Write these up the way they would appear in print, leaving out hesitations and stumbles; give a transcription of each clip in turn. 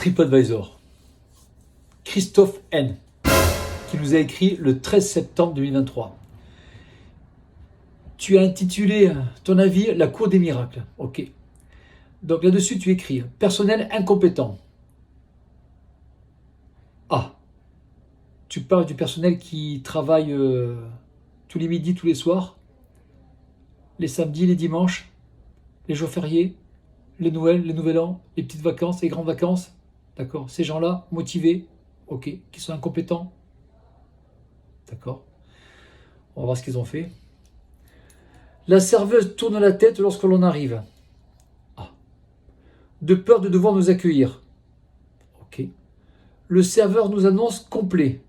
TripAdvisor. Christophe N, qui nous a écrit le 13 septembre 2023. Tu as intitulé ton avis La cour des miracles. Ok. Donc là-dessus, tu écris personnel incompétent. Ah. Tu parles du personnel qui travaille tous les midis, tous les soirs, les samedis, les dimanches, les jours fériés, les Noëls, les Nouvel An, les petites vacances, les grandes vacances. D'accord. Ces gens-là, motivés, ok, qui sont incompétents. D'accord. On va voir ce qu'ils ont fait. La serveuse tourne la tête lorsque l'on arrive. Ah. De peur de devoir nous accueillir. Ok. Le serveur nous annonce complet,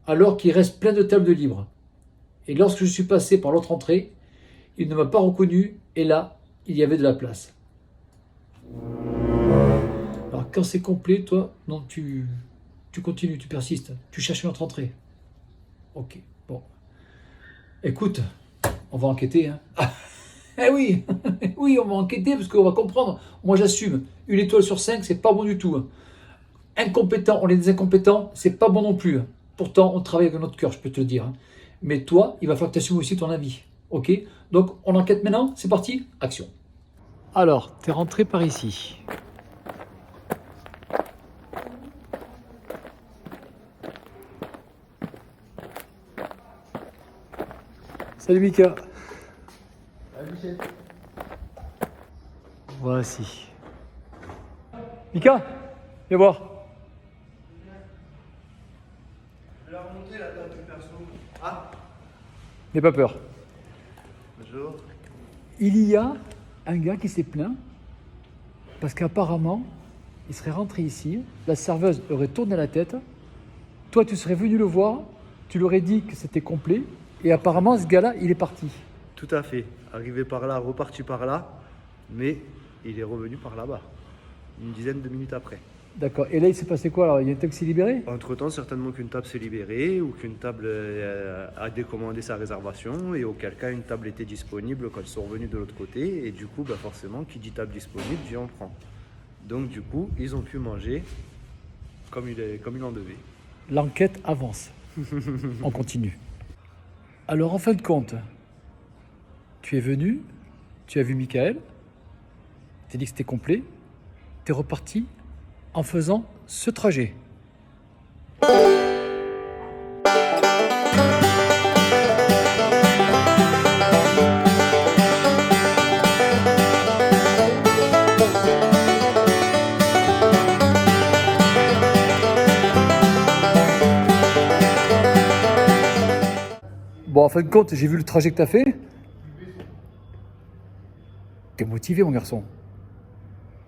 alors qu'il reste plein de tables libres. Et lorsque je suis passé par l'autre entrée, il ne m'a pas reconnu, et là, il y avait de la place. Alors quand c'est complet, toi, non, tu continues, tu persistes, tu cherches une autre entrée. Ok, bon. Écoute, on va enquêter, hein. Eh oui, oui, on va enquêter parce qu'on va comprendre. Moi, j'assume. 1 étoile sur 5, c'est pas bon du tout. Incompétent, on est des incompétents, c'est pas bon non plus. Pourtant, on travaille avec notre cœur, je peux te le dire. Mais toi, il va falloir que tu assumes aussi ton avis. Ok? Donc, on enquête maintenant. C'est parti. Action. Alors, tu es rentré par ici. Salut Mika. Salut Michel. Voici. Mika, viens voir. Je vais la remonter la table du perso. Ah, N'aie pas peur. bonjour. Il y a un gars qui s'est plaint parce qu'apparemment, il serait rentré ici, la serveuse aurait tourné la tête, toi tu serais venu le voir, tu lui aurais dit que c'était complet, et apparemment ce gars-là, il est parti. Tout à fait. Arrivé par là, reparti par là, mais il est revenu par là-bas. Une dizaine de minutes après. D'accord, et là il s'est passé quoi alors? Il y a un taxi libéré? Entre-temps, certainement qu'une table s'est libérée ou qu'une table a décommandé sa réservation et auquel cas une table était disponible quand ils sont revenus de l'autre côté. Et du coup, forcément, qui dit table disponible, dit on prend. Donc du coup, ils ont pu manger comme il en devait. L'enquête avance. On continue. Alors en fin de compte, tu es venu, tu as vu Michael, tu as dit que c'était complet, tu es reparti en faisant ce trajet. Bon, en fin de compte, j'ai vu le trajet que tu as fait. Tu es motivé, mon garçon.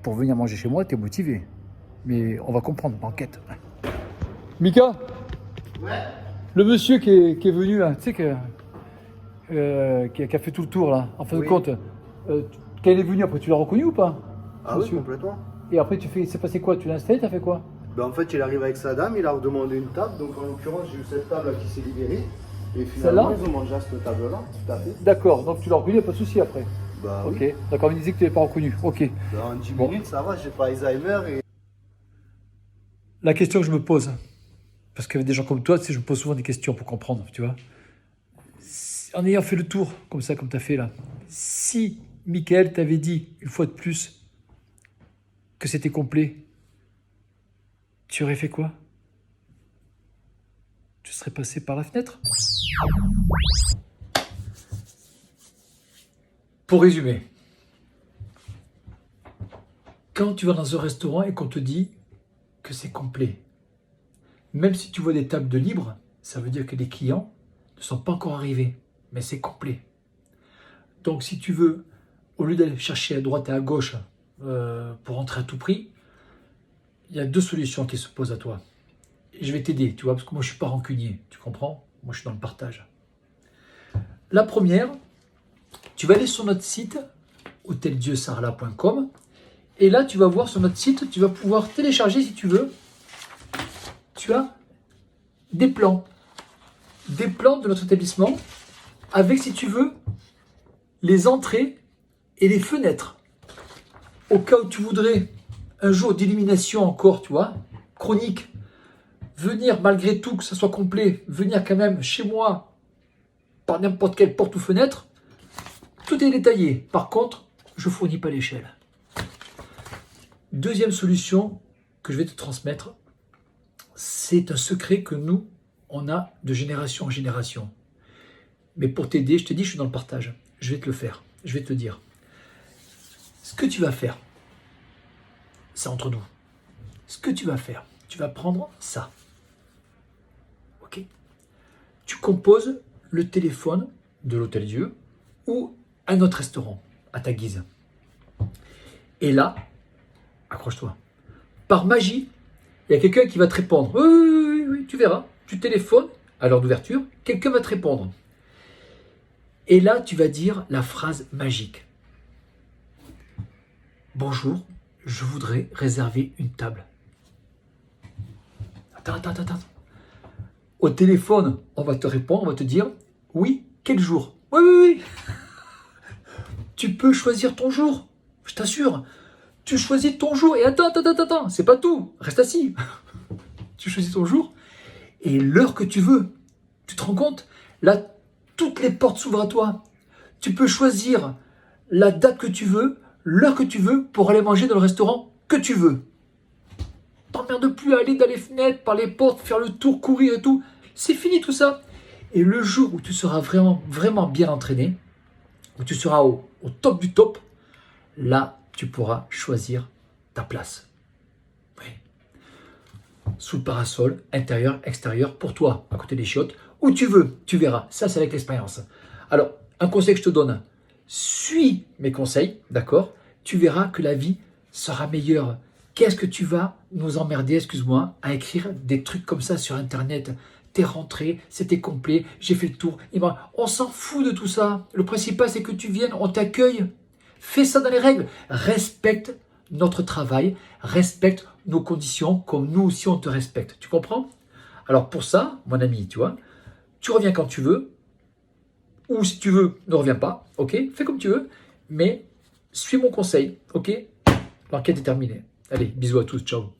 Pour venir manger chez moi, tu es motivé. Mais on va comprendre l'enquête. Mika? Ouais. Le monsieur qui est venu là, tu sais, qui a fait tout le tour là, en fin de Oui. compte, quand il est venu, après tu l'as reconnu ou pas? Ah oui, Monsieur. complètement. Et après, c'est passé quoi? Tu l'as installé, t'as fait quoi? En fait, il arrive avec sa dame, il a redemandé une table. Donc en l'occurrence, j'ai eu cette table qui s'est libérée. Et finalement, Celle-là? ils ont mangé à cette table-là, tout à fait. D'accord, donc tu l'as reconnu, pas de souci après. Bah Ok, oui. d'accord, il me disait que tu l'avais pas reconnu. Ok. Dans 10 Bon. minutes, ça va, j'ai pas Alzheimer et... La question que je me pose, parce qu'avec des gens comme toi, tu sais, je me pose souvent des questions pour comprendre, tu vois. En ayant fait le tour, comme ça, comme tu as fait là, si Michael t'avait dit, une fois de plus, que c'était complet, tu aurais fait quoi? Tu serais passé par la fenêtre? Pour résumer, quand tu vas dans un restaurant et qu'on te dit que c'est complet, même si tu vois des tables de libre, ça veut dire que les clients ne sont pas encore arrivés, mais c'est complet. Donc si tu veux, au lieu d'aller chercher à droite et à gauche pour rentrer à tout prix, il y a 2 solutions qui se posent à toi. Et je vais t'aider, tu vois, parce que moi je ne suis pas rancunier, tu comprends? Moi je suis dans le partage. La première, tu vas aller sur notre site hoteldieuxsarlat.com et là tu vas voir sur notre site, tu vas pouvoir télécharger si tu veux. Tu as des plans de notre établissement avec, si tu veux, les entrées et les fenêtres. Au cas où tu voudrais un jour d'élimination encore, tu vois, chronique, venir malgré tout, que ça soit complet, venir quand même chez moi, par n'importe quelle porte ou fenêtre, tout est détaillé. Par contre, je ne fournis pas l'échelle. Deuxième solution que je vais te transmettre, c'est un secret que nous, on a de génération en génération. Mais pour t'aider, je te dis, je suis dans le partage. Je vais te le faire. Je vais te le dire. Ce que tu vas faire, c'est entre nous. Ce que tu vas faire, tu vas prendre ça. Ok? Tu composes le téléphone de l'Hôtel Dieu ou un autre restaurant à ta guise. Et là, accroche-toi. Par magie, il y a quelqu'un qui va te répondre. Oui, oui, oui, oui, tu verras. Tu téléphones à l'heure d'ouverture, quelqu'un va te répondre. Et là, tu vas dire la phrase magique. Bonjour, je voudrais réserver une table. Attends. Au téléphone, on va te répondre, on va te dire oui, quel jour? Oui, oui, oui. Tu peux choisir ton jour, je t'assure. Tu choisis ton jour et attends, c'est pas tout. Reste assis. Tu choisis ton jour et l'heure que tu veux. Tu te rends compte? Là, toutes les portes s'ouvrent à toi. Tu peux choisir la date que tu veux, l'heure que tu veux pour aller manger dans le restaurant que tu veux. T'emmerdes plus à aller dans les fenêtres, par les portes, faire le tour, courir et tout. C'est fini tout ça. Et le jour où tu seras vraiment bien entraîné, où tu seras au top du top, là, tu pourras choisir ta place. Oui. Sous le parasol, intérieur, extérieur, pour toi, à côté des chiottes, où tu veux, tu verras. Ça, c'est avec l'expérience. Alors, un conseil que je te donne, suis mes conseils, d'accord? Tu verras que la vie sera meilleure. Qu'est-ce que tu vas nous emmerder, excuse-moi, à écrire des trucs comme ça sur Internet? T'es rentré, c'était complet, j'ai fait le tour. On s'en fout de tout ça. Le principal, c'est que tu viennes, on t'accueille. Fais ça dans les règles. Respecte notre travail, respecte nos conditions, comme nous aussi on te respecte. Tu comprends? Alors pour ça, mon ami, tu vois, tu reviens quand tu veux, ou si tu veux, ne reviens pas, ok? Fais comme tu veux, mais suis mon conseil, ok? L'enquête est terminée. Allez, bisous à tous, ciao.